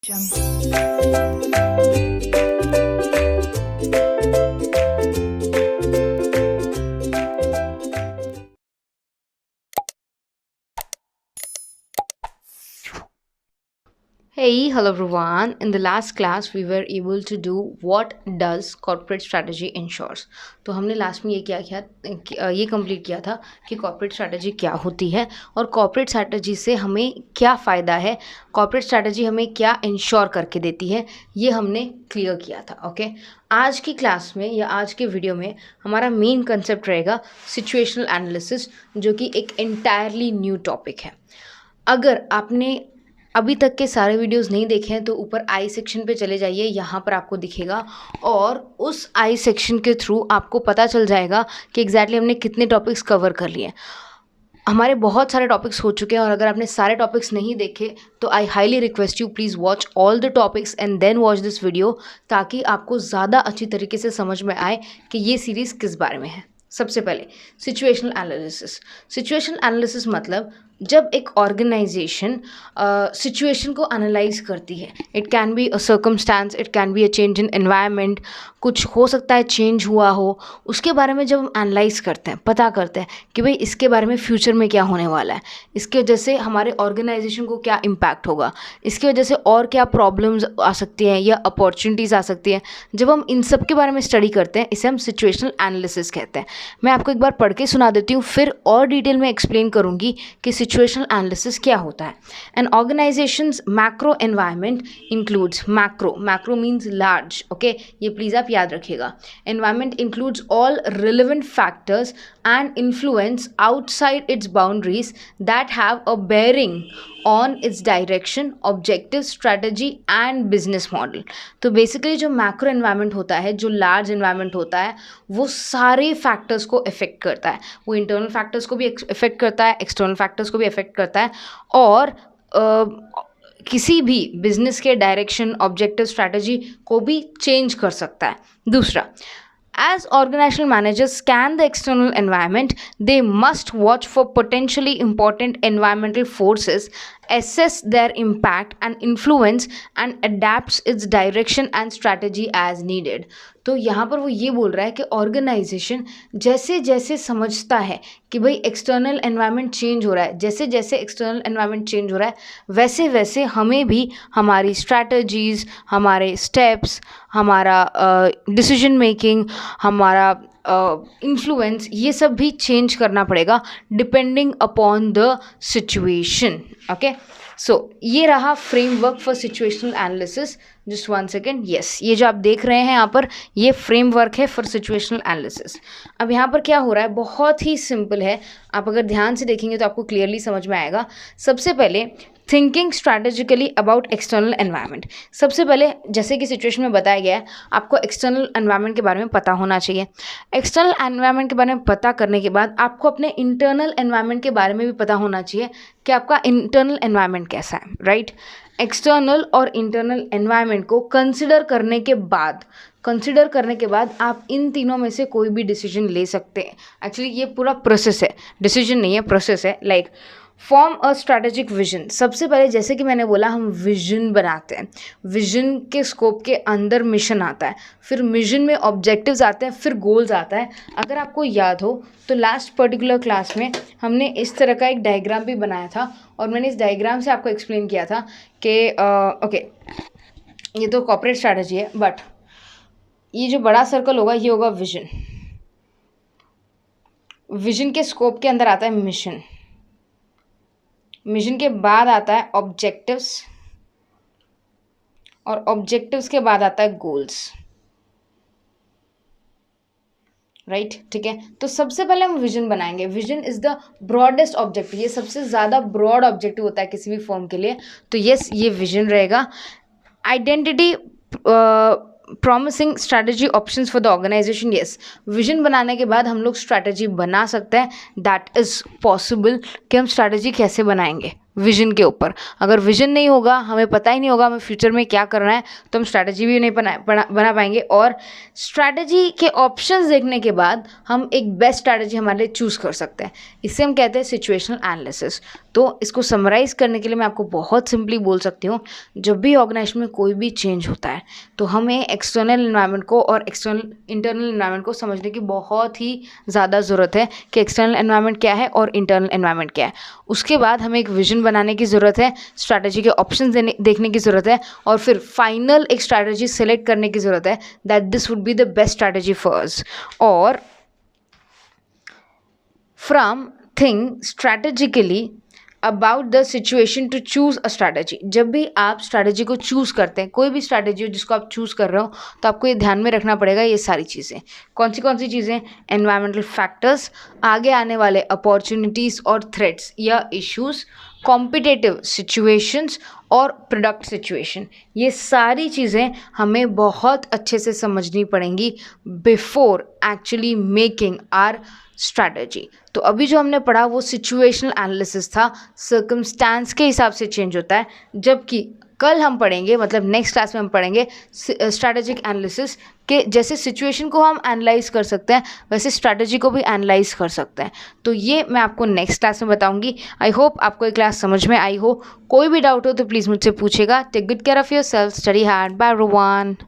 Hey, hello everyone. In the last class, we were able to do what does corporate strategy ensures. तो हमने last में ये complete किया था कि कॉर्पोरेट स्ट्रैटेजी क्या होती है और कॉर्पोरेट स्ट्रैटेजी से हमें क्या फ़ायदा है, कॉर्पोरेट स्ट्रैटेजी हमें क्या इंश्योर करके देती है, ये हमने क्लियर किया था. ओके, आज की क्लास में या आज के वीडियो में हमारा मेन कंसेप्ट रहेगा सिचुएशनल एनालिसिस, जो कि एक एंटायरली न्यू टॉपिक है. अगर आपने अभी तक के सारे वीडियोस नहीं देखे हैं तो ऊपर आई सेक्शन पे चले जाइए, यहाँ पर आपको दिखेगा और उस आई सेक्शन के थ्रू आपको पता चल जाएगा कि एग्जैक्टली हमने कितने टॉपिक्स कवर कर लिए. हमारे बहुत सारे टॉपिक्स हो चुके हैं और अगर आपने सारे टॉपिक्स नहीं देखे तो I highly request you please watch all the topics and then watch this video, ताकि आपको ज़्यादा अच्छी तरीके से समझ में आए कि ये सीरीज़ किस बारे में है. सबसे पहले सिचुएशनल एनालिसिस. सिचुएशनल एनालिसिस मतलब जब एक ऑर्गेनाइजेशन सिचुएशन को एनालाइज करती है. It can be a circumstance, it can be a change in environment, कुछ हो सकता है चेंज हुआ हो, उसके बारे में जब हम एनालाइज करते हैं, पता करते हैं कि भाई इसके बारे में फ्यूचर में क्या होने वाला है, इसकी वजह से हमारे ऑर्गेनाइजेशन को क्या इम्पैक्ट होगा, इसकी वजह से और क्या प्रॉब्लम्स आ सकती हैं या अपॉर्चुनिटीज़ आ सकती हैं. जब हम इन सब के बारे में स्टडी करते हैं, इसे हम सिचुएशनल एनालिसिस कहते हैं. मैं आपको एक बार पढ़ के सुना देती हूँ, फिर और डिटेल में एक्सप्लेन करूँगी कि सिचुएशनल एनालिसिस क्या होता है. An organisation's macro environment includes, macro means large. Okay, ये प्लीज़ आप याद रखिएगा. Environment includes all relevant factors and influence outside its boundaries that have a bearing on its direction, objective, strategy and business model. तो basically जो macro environment होता है, जो large environment होता है, वो सारे फैक्टर्स को इफेक्ट करता है. वो इंटरनल फैक्टर्स को भी इफेक्ट करता है, एक्सटर्नल फैक्टर्स को भी इफेक्ट करता है और किसी भी बिजनेस के डायरेक्शन, ऑब्जेक्टिव, स्ट्रैटेजी को भी चेंज कर सकता है. दूसरा, as organizational managers scan the external environment, they must watch for potentially important environmental forces, assess their impact and influence, and adapts its direction and strategy as needed. तो यहाँ पर वो ये बोल रहा है कि ऑर्गेनाइजेशन जैसे जैसे समझता है कि भाई एक्सटर्नल एनवायरनमेंट चेंज हो रहा है, जैसे जैसे एक्सटर्नल एनवायरनमेंट चेंज हो रहा है, वैसे वैसे हमें भी हमारी स्ट्रैटेजीज़, हमारे स्टेप्स, हमारा डिसीजन मेकिंग, हमारा इन्फ्लुएंस, ये सब भी चेंज करना पड़ेगा depending upon the situation. Okay, so ये रहा framework for situational analysis. Just one second. Yes, ये जो आप देख रहे हैं यहाँ पर, ये फ्रेमवर्क है फॉर सिचुएशनल एनालिसिस. अब यहाँ पर क्या हो रहा है, बहुत ही सिंपल है. आप अगर ध्यान से देखेंगे तो आपको क्लियरली समझ में आएगा. सबसे पहले thinking strategically about external environment. सबसे पहले जैसे कि सिचुएशन में बताया गया है, आपको एक्सटर्नल एनवायरनमेंट के बारे में पता होना चाहिए. एक्सटर्नल एनवायरनमेंट के बारे में पता करने के बाद आपको अपने इंटरनल एनवायरनमेंट के बारे में भी पता होना चाहिए कि आपका इंटरनल एनवायरनमेंट कैसा है. राइट, एक्सटर्नल और इंटरनल एनवायरनमेंट को कंसिडर करने के बाद आप इन तीनों में से कोई भी डिसीजन ले सकते हैं. एक्चुअली ये पूरा प्रोसेस है, डिसीजन नहीं है, प्रोसेस है. Like form a strategic vision. सबसे पहले जैसे कि मैंने बोला, हम विजन बनाते हैं. विजन के स्कोप के अंदर मिशन आता है, फिर मिशन में ऑब्जेक्टिव्स आते हैं, फिर गोल्स आता है. अगर आपको याद हो तो लास्ट पर्टिकुलर क्लास में हमने इस तरह का एक डायग्राम भी बनाया था और मैंने इस डायग्राम से आपको एक्सप्लेन किया था कि ओके, ये तो कॉर्पोरेट स्ट्रैटेजी है, बट ये जो बड़ा सर्कल होगा ये होगा विजन. विजन के स्कोप के अंदर आता है मिशन. मिशन के बाद आता है ऑब्जेक्टिव्स और ऑब्जेक्टिव्स के बाद आता है गोल्स. राइट, ठीक है. तो सबसे पहले हम विजन बनाएंगे. Vision is the broadest objective. ये सबसे ज़्यादा ब्रॉड ऑब्जेक्टिव होता है किसी भी फॉर्म के लिए. तो यस, ये विजन रहेगा. Identity promising strategy options for the organisation. Yes, vision बनाने के बाद हम लोग स्ट्रैटेजी बना सकते हैं. दैट इज़ पॉसिबल कि हम स्ट्रैटेजी कैसे बनाएंगे विजन के ऊपर. अगर विजन नहीं होगा, हमें पता ही नहीं होगा हमें फ्यूचर में क्या करना है, तो हम स्ट्रैटेजी भी नहीं बना पाएंगे. और स्ट्रैटेजी के ऑप्शंस देखने के बाद हम एक बेस्ट स्ट्रैटेजी हमारे लिए चूज़ कर सकते हैं. इससे हम कहते हैं सिचुएशनल एनालिसिस. तो इसको समराइज़ करने के लिए मैं आपको बहुत सिंपली बोल सकती हूँ, जब भी ऑर्गेनाइजेशन में कोई भी चेंज होता है तो हमें एक्सटर्नल एनवायरनमेंट को और इंटरनल एनवायरनमेंट को समझने की बहुत ही ज़्यादा ज़रूरत है कि एक्सटर्नल एनवायरनमेंट क्या है और इंटरनल एनवायरनमेंट क्या है। उसके बाद हमें एक विजन बनाने की ज़रूरत है, स्ट्रैटेजी के ऑप्शंस देखने की ज़रूरत है और फिर फाइनल एक स्ट्रैटेजी सेलेक्ट करने की ज़रूरत है that this would be the best strategy first. और from think strategically about the situation to choose a strategy. जब भी आप स्ट्रैटेजी को चूज़ करते हैं, कोई भी स्ट्रैटेजी हो जिसको आप चूज़ कर रहे हो, तो आपको ये ध्यान में रखना पड़ेगा ये सारी चीज़ें। कौन सी चीज़ें? एनवायरमेंटल फैक्टर्स, आगे आने वाले अपॉर्चुनिटीज़ और थ्रेट्स या इश्यूज़, कॉम्पिटिटिव सिचुएशंस और प्रोडक्ट सिचुएशन। ये सारी चीज़ें हमें बहुत अच्छे से समझनी पड़ेंगी before actually making our strategy. तो अभी जो हमने पढ़ा वो सिचुएशनल एनालिसिस था, सर्कमस्टांस के हिसाब से चेंज होता है, जबकि कल हम पढ़ेंगे, मतलब नेक्स्ट क्लास में हम पढ़ेंगे स्ट्रैटेजिक एनालिसिस के जैसे सिचुएशन को हम एनालाइज कर सकते हैं वैसे स्ट्रैटेजी को भी एनालाइज कर सकते हैं। तो ये मैं आपको नेक्स्ट क्लास में बताऊंगी। आई होप आपको ये क्लास समझ में आई हो। कोई भी डाउट हो तो प्लीज़ मुझसे पूछेगा। Take good care of yourself, study hard, bye everyone.